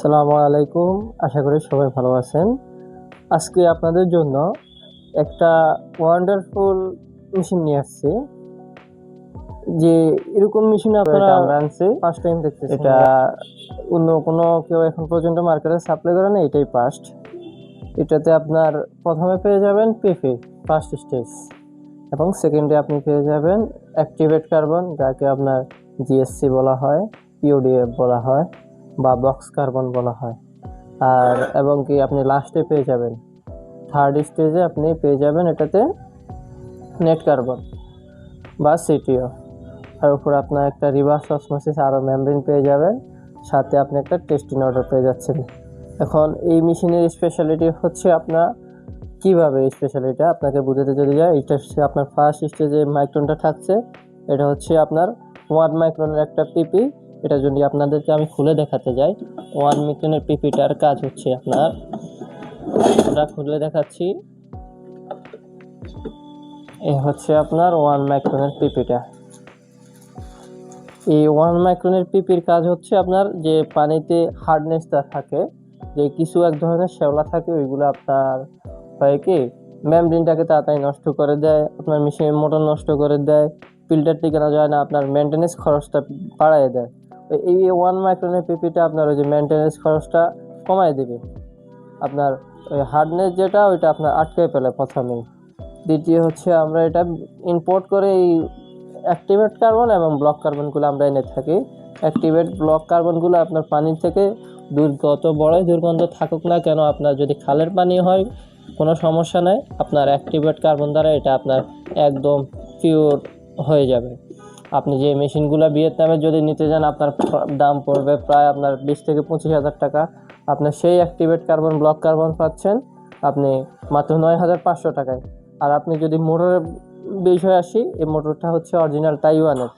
আসসালামু আলাইকুম। আশা করি সবাই ভালো আছেন। আজকে আপনাদের জন্য একটা ওয়ান্ডারফুল মেশিন নিয়ে আসছি। যে এরকম মেশিন আমরা আনছি, ফার্স্ট টাইম দেখতেছি। এটা অন্য কোনো কেউ এখন পর্যন্ত মার্কেটে সাপ্লাই করে না, এটাই ফার্স্ট। এটাতে আপনার প্রথমে পেয়ে যাবেন পেপে ফার্স্ট স্টেজ, এবং সেকেন্ডে আপনি পেয়ে যাবেন অ্যাক্টিভেট কার্বন, যাকে আপনার জিএসসি বলা হয়, ইউডিএফ বলা হয় বা বক্স কার্বন বলা হয়। আর এবং কি আপনি লাস্টে পেয়ে যাবেন, থার্ড স্টেজে আপনি পেয়ে যাবেন এটাতে নেট কার্বন বা সিটিও। আর উপরে আপনার একটা রিভার্স অসমোসিস আরও মেমব্রেন পেয়ে যাবেন, সাথে আপনি একটা টেস্টিং অর্ডার পেয়ে যাচ্ছেন। এখন এই মেশিনের স্পেশালিটি হচ্ছে আপনার কীভাবে স্পেশালিটা আপনাকে বুঝাতে যদি যায়, এটা হচ্ছে আপনার ফার্স্ট স্টেজে মাইক্রনটা থাকছে। এটা হচ্ছে আপনার 1 মাইক্রনের একটা পিপি। এটা যদি আপনাদেরকে আমি খুলে দেখাতে যাই, 1 মাইক্রনের পিপিটার কাজ হচ্ছে আপনার, আমরা খুলে দেখাচ্ছি। এ হচ্ছে আপনার 1 মাইক্রনের পিপিটা। এই 1 মাইক্রনের পিপির কাজ হচ্ছে আপনার যে পানিতে হার্ডনেসটা থাকে, যে কিছু এক ধরনের শ্যাওলা থাকে, ওইগুলো আপনার হয় কি মেমব্রেনটাকে তাড়াতাড়ি নষ্ট করে দেয়, আপনার মেশিনের মোটর নষ্ট করে দেয়, ফিল্টার টিকানো যায় না, আপনার মেনটেন্যান্স খরচটা বাড়ায় দেয়। এই 1 মাইক্রনের পিপিটা আপনার ওই যে মেনটেন্যান্স খরচটা কমায় দেবে। আপনার ওই হার্ডনেস যেটা, ওইটা আপনার আটকে ফেলে প্রথমেই। দ্বিতীয় হচ্ছে আমরা এটা ইম্পোর্ট করে এই অ্যাক্টিভেট কার্বন এবং ব্লক কার্বনগুলো আমরা এনে থাকি। অ্যাক্টিভেট ব্লক কার্বনগুলো আপনার পানির থেকে যত বড়ই দুর্গন্ধ থাকুক না কেন, আপনার যদি খালের পানি হয় কোনো সমস্যা নেই, আপনার অ্যাক্টিভেট কার্বন দ্বারা এটা আপনার একদম পিওর হয়ে যাবে। আপনি যে মেশিনগুলো ভিয়েতনামে যদি নিতে যান, আপনার দাম পড়বে প্রায় আপনার 20 থেকে 25,000 টাকা। আপনার সেই অ্যাক্টিভেট কার্বন ব্লক কার্বন পাচ্ছেন আপনি মাত্র 9,500 টাকায়। আর আপনি যদি মোটরের বিষয়ে আসি, এই মোটরটা হচ্ছে অরিজিনাল তাইওয়ানের।